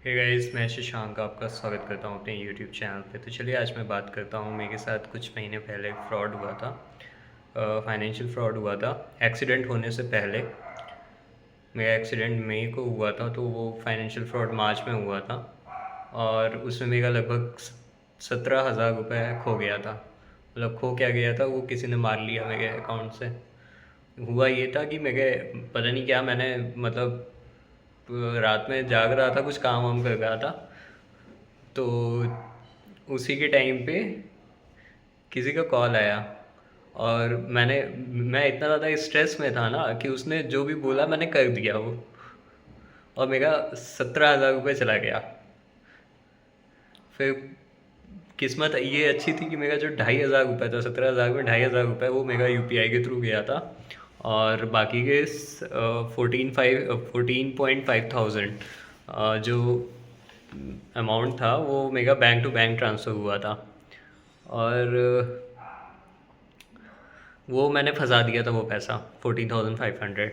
Hey guys, मैं शशांक आपका स्वागत करता हूँ अपने यूट्यूब चैनल पे। तो चलिए आज मैं बात करता हूँ। मेरे साथ कुछ महीने पहले फ्रॉड हुआ था, फाइनेंशियल फ्रॉड हुआ था। एक्सीडेंट होने से पहले मेरा एक्सीडेंट मई को हुआ था, तो वो फाइनेंशियल फ्रॉड मार्च में हुआ था और उसमें मेरा लगभग 17,000 रुपये खो गया था। मतलब खो क्या गया था, वो किसी ने मार लिया मेरे अकाउंट से। हुआ ये था कि मेरे पता नहीं क्या मैंने मतलब रात में जाग रहा था, कुछ काम वाम कर रहा था, तो उसी के टाइम पे किसी का कॉल आया और मैं इतना ज़्यादा स्ट्रेस में था ना कि उसने जो भी बोला मैंने कर दिया वो, और मेरा 17,000 रुपये चला गया। फिर किस्मत ये अच्छी थी कि मेरा जो 2,500 रुपये था, 17,000 में 2,500 रुपये वो मेरा यूपीआई के थ्रू गया था, और बाकी के 14.5 थाउजेंड जो अमाउंट था वो मेरा बैंक टू बैंक ट्रांसफ़र हुआ था। और वो मैंने फंसा दिया था वो पैसा 14,500।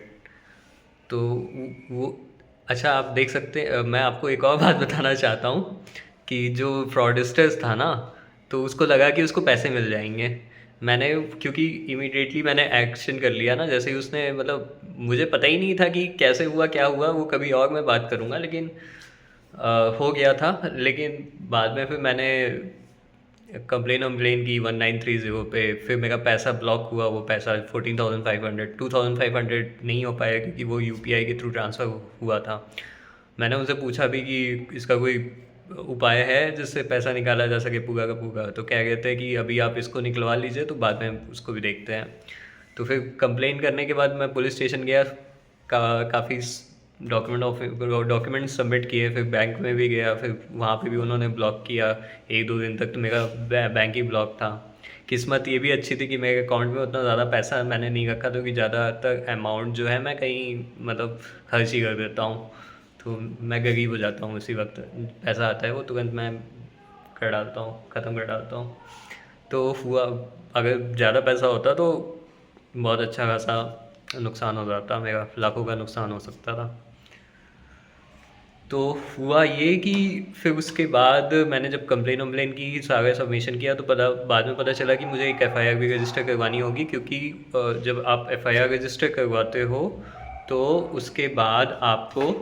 तो वो अच्छा, आप देख सकते हैं। मैं आपको एक और बात बताना चाहता हूँ कि जो फ्रॉडस्टर्स था ना, तो उसको लगा कि उसको पैसे मिल जाएंगे। मैंने क्योंकि इमीडिएटली मैंने एक्शन कर लिया ना, जैसे ही उसने मतलब मुझे पता ही नहीं था कि कैसे हुआ क्या हुआ, वो कभी और मैं बात करूँगा, लेकिन हो गया था। लेकिन बाद में फिर मैंने कंप्लेन वम्प्लेन की 1930 पे, फिर मेरा पैसा ब्लॉक हुआ। वो पैसा 14,500, 2,500 नहीं हो पाया क्योंकि वो यूपीआई के थ्रू ट्रांसफ़र हुआ था। मैंने उनसे पूछा भी कि इसका कोई उपाय है जिससे पैसा निकाला जा सके पूरा का पूरा, तो क्या कहते हैं कि अभी आप इसको निकलवा लीजिए, तो बाद में उसको भी देखते हैं। तो फिर कंप्लेन करने के बाद मैं पुलिस स्टेशन गया, काफ़ी डॉक्यूमेंट सबमिट किए, फिर बैंक में भी गया, फिर वहाँ पे भी उन्होंने ब्लॉक किया। 1-2 दिन तक तो मेरा बैंक ही ब्लॉक था। किस्मत ये भी अच्छी थी कि मेरे अकाउंट में उतना ज़्यादा पैसा मैंने नहीं रखा था, कि ज़्यादातर अमाउंट जो है मैं कहीं मतलब खर्च ही कर देता हूँ। तो मैं गरीब हो जाता हूँ उसी वक्त, पैसा आता है वो तुरंत मैं कर डालता हूँ, ख़त्म कर डालता हूँ। तो हुआ, अगर ज़्यादा पैसा होता तो बहुत अच्छा खासा नुकसान हो जाता, मेरा लाखों का नुकसान हो सकता था। तो हुआ ये कि फिर उसके बाद मैंने जब कंप्लेन वम्प्लेन की, सारा सबमिशन किया, तो बाद में पता चला कि मुझे एक एफआईआर भी रजिस्टर करवानी होगी, क्योंकि जब आप एफआईआर रजिस्टर करवाते हो तो उसके बाद आपको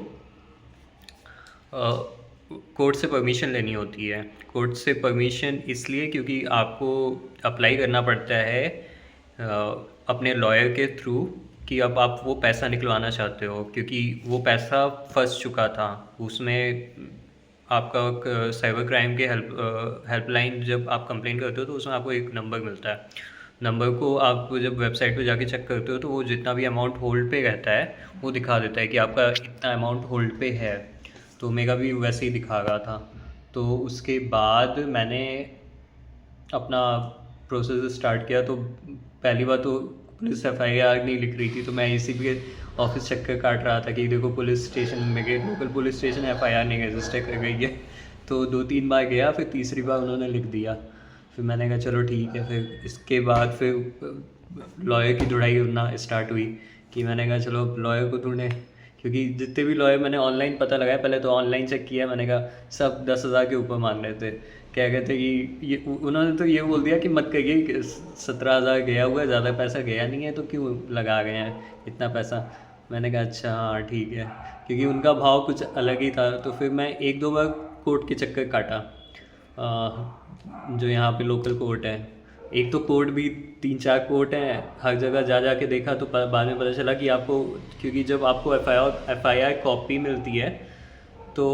कोर्ट से परमिशन लेनी होती है। कोर्ट से परमिशन इसलिए क्योंकि आपको अप्लाई करना पड़ता है अपने लॉयर के थ्रू कि अब आप वो पैसा निकलवाना चाहते हो, क्योंकि वो पैसा फंस चुका था उसमें। आपका साइबर क्राइम के हेल्पलाइन जब आप कंप्लेन करते हो तो उसमें आपको एक नंबर मिलता है। नंबर को आप जब वेबसाइट पे जाके चेक करते हो तो वो जितना भी अमाउंट होल्ड पे रहता है वो दिखा देता है कि आपका इतना अमाउंट होल्ड पे है। तो मेरा भी वैसे ही दिखा रहा था। तो उसके बाद मैंने अपना प्रोसेस स्टार्ट किया। तो पहली बात तो पुलिस एफआईआर नहीं लिख रही थी, तो मैं इसी के ऑफिस चक्कर काट रहा था कि देखो पुलिस स्टेशन में गए, लोकल पुलिस स्टेशन एफआईआर नहीं रजिस्टर कर गई है। तो 2-3 बार गया, फिर तीसरी बार उन्होंने लिख दिया। फिर मैंने कहा चलो ठीक है। फिर इसके बाद फिर लॉयर की धुलाई होना स्टार्ट हुई, कि मैंने कहा चलो लॉयर को ढूंढें, क्योंकि जितने भी लॉयर मैंने ऑनलाइन पता लगाया, पहले तो ऑनलाइन चेक किया, मैंने कहा सब 10,000 के ऊपर मांग रहे थे। क्या कहते कि ये उन्होंने तो ये बोल दिया कि मत कहिए कि 17,000 गया हुआ है, ज़्यादा पैसा गया नहीं है, तो क्यों लगा गए हैं इतना पैसा। मैंने कहा अच्छा हाँ ठीक है, क्योंकि उनका भाव कुछ अलग ही था। तो फिर मैं 1-2 बार कोर्ट के चक्कर काटा, जो यहाँ पे लोकल कोर्ट है। एक तो कोर्ट भी 3-4 कोर्ट हैं, हर जगह जा जा के देखा, तो बाद में पता चला कि आपको, क्योंकि जब आपको एफआईआर कॉपी मिलती है तो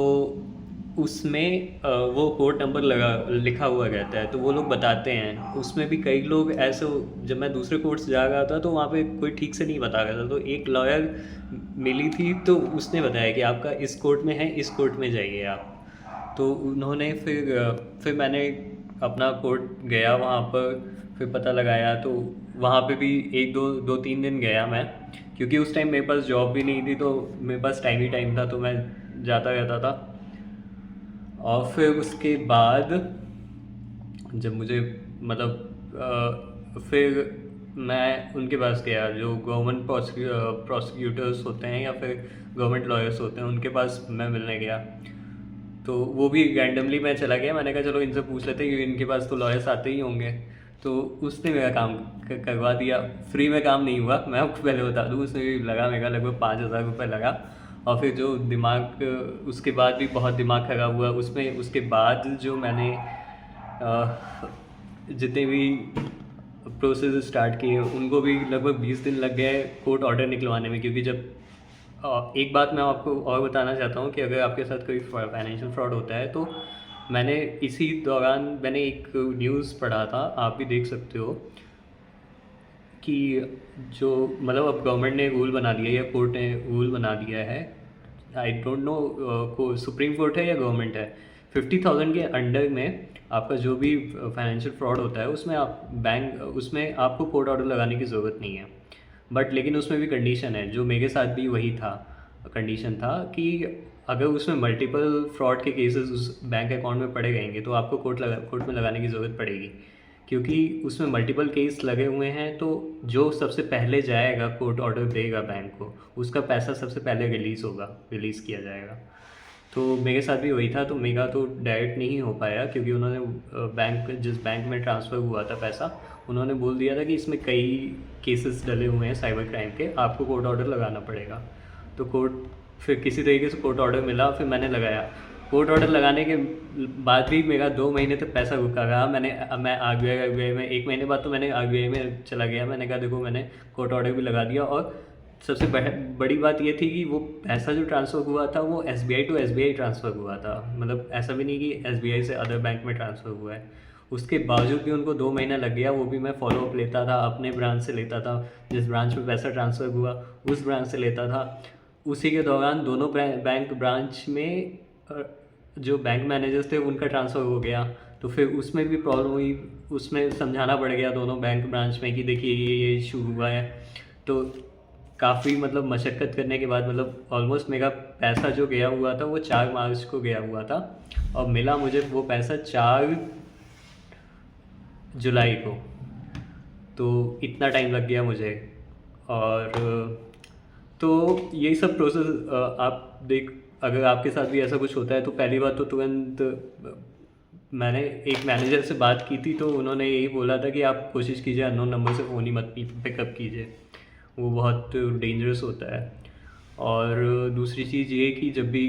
उसमें वो कोर्ट नंबर लगा लिखा हुआ रहता है, तो वो लोग बताते हैं। उसमें भी कई लोग ऐसे, जब मैं दूसरे कोर्ट से जा रहा था तो वहाँ पे कोई ठीक से नहीं बता रहा था, तो एक लॉयर मिली थी, तो उसने बताया कि आपका इस कोर्ट में है, इस कोर्ट में जाइए आप। तो उन्होंने फिर मैंने अपना कोर्ट गया वहाँ पर, फिर पता लगाया। तो वहाँ पे भी 1-2-3 दिन गया मैं, क्योंकि उस टाइम मेरे पास जॉब भी नहीं थी, तो मेरे पास टाइम ही टाइम था, तो मैं जाता रहता था। और फिर उसके बाद जब मुझे मतलब फिर मैं उनके पास गया, जो गवर्नमेंट प्रोसिक्यूटर्स होते हैं या फिर गवर्नमेंट लॉयर्स होते हैं, उनके पास मैं मिलने गया। तो वो भी रैंडमली मैं चला गया, मैंने कहा चलो इनसे पूछ लेते हैं क्योंकि इनके पास तो लॉयर्स आते ही होंगे। तो उसने मेरा काम करवा दिया। फ्री में काम नहीं हुआ, मैं आपको पहले बता दूँ, उसमें भी लगा मेरा लगभग 5,000 रुपये लगा। और फिर जो दिमाग, उसके बाद भी बहुत दिमाग खराब हुआ उसमें। उसके बाद जो मैंने जितने भी प्रोसेस स्टार्ट किए उनको भी लगभग 20 दिन लग गए कोर्ट ऑर्डर निकलवाने में। क्योंकि जब एक बात मैं आपको और बताना चाहता हूँ कि अगर आपके साथ कोई फाइनेंशियल फ्रॉड होता है तो मैंने इसी दौरान मैंने एक न्यूज़ पढ़ा था, आप भी देख सकते हो, कि जो मतलब अब गवर्नमेंट ने रूल बना दिया या कोर्ट ने रूल बना दिया है, आई डोंट नो को सुप्रीम कोर्ट है या गवर्नमेंट है, 50,000 के अंडर में आपका जो भी फाइनेंशियल फ्रॉड होता है उसमें आप बैंक उसमें आपको कोर्ट ऑर्डर लगाने की ज़रूरत नहीं है। बट लेकिन उसमें भी कंडीशन है, जो मेरे साथ भी वही था, कंडीशन था कि अगर उसमें मल्टीपल फ्रॉड के केसेस उस बैंक अकाउंट में पड़े रहेंगे तो आपको कोर्ट में लगाने की ज़रूरत पड़ेगी। क्योंकि उसमें मल्टीपल केस लगे हुए हैं, तो जो सबसे पहले जाएगा कोर्ट ऑर्डर देगा बैंक को, उसका पैसा सबसे पहले रिलीज़ किया जाएगा। तो मेरे साथ भी वही था। तो मेरा तो डायरेक्ट नहीं हो पाया क्योंकि उन्होंने जिस बैंक में ट्रांसफ़र हुआ था पैसा, उन्होंने बोल दिया था कि इसमें कई केसेस डले हुए हैं साइबर क्राइम के, आपको कोर्ट ऑर्डर लगाना पड़ेगा। तो फिर किसी तरीके से कोर्ट ऑर्डर मिला, फिर मैंने लगाया। कोर्ट ऑर्डर लगाने के बाद भी मेरा 2 महीने तक पैसा रुका रहा। मैं आर बी आई में 1 महीने बाद तो मैंने RBI में चला गया, मैंने कहा देखो मैंने कोर्ट ऑर्डर भी लगा दिया। और सबसे बड़ी बात ये थी कि वो पैसा जो ट्रांसफ़र हुआ था वो SBI टू SBI ट्रांसफ़र हुआ था, मतलब ऐसा भी नहीं कि SBI से अदर बैंक में ट्रांसफ़र हुआ है। उसके बावजूद भी उनको 2 महीना लग गया, वो भी मैं फॉलोअप लेता था, अपने ब्रांच से लेता था, जिस ब्रांच में पैसा ट्रांसफ़र हुआ उस ब्रांच से लेता था। उसी के दौरान दोनों बैंक ब्रांच में जो बैंक मैनेजर्स थे उनका ट्रांसफ़र हो गया, तो फिर उसमें भी प्रॉब्लम हुई। उसमें समझाना पड़ गया दोनों बैंक ब्रांच में कि देखिए ये इशू हुआ है। तो काफ़ी मतलब मशक्क़त करने के बाद मतलब ऑलमोस्ट मेरा पैसा जो गया हुआ था वो 4 मार्च को गया हुआ था, और मिला मुझे वो पैसा 4 जुलाई को। तो इतना टाइम लग गया मुझे। और तो यही सब प्रोसेस आप देख, अगर आपके साथ भी ऐसा कुछ होता है तो पहली बात तो तुरंत मैंने एक मैनेजर से बात की थी, तो उन्होंने यही बोला था कि आप कोशिश कीजिए अननोन नंबर से फ़ोन ही मत पिकअप कीजिए, वो बहुत डेंजरस होता है। और दूसरी चीज़ ये कि जब भी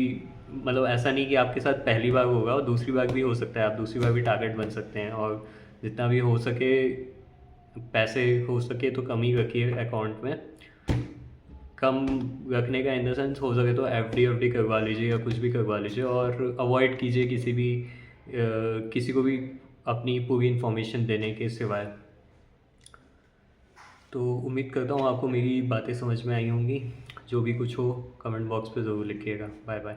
मतलब ऐसा नहीं कि आपके साथ पहली बार होगा, और दूसरी बार भी हो सकता है, आप दूसरी बार भी टारगेट बन सकते हैं। और जितना भी हो सके पैसे हो सके तो कम ही रखिए अकाउंट में। कम रखने का इन द सेंस हो सके तो FD करवा लीजिए या कुछ भी करवा लीजिए, और अवॉइड कीजिए किसी को भी अपनी पूरी इन्फॉर्मेशन देने के सिवाय। तो उम्मीद करता हूँ आपको मेरी बातें समझ में आई होंगी। जो भी कुछ हो कमेंट बॉक्स पे ज़रूर लिखिएगा। Bye bye.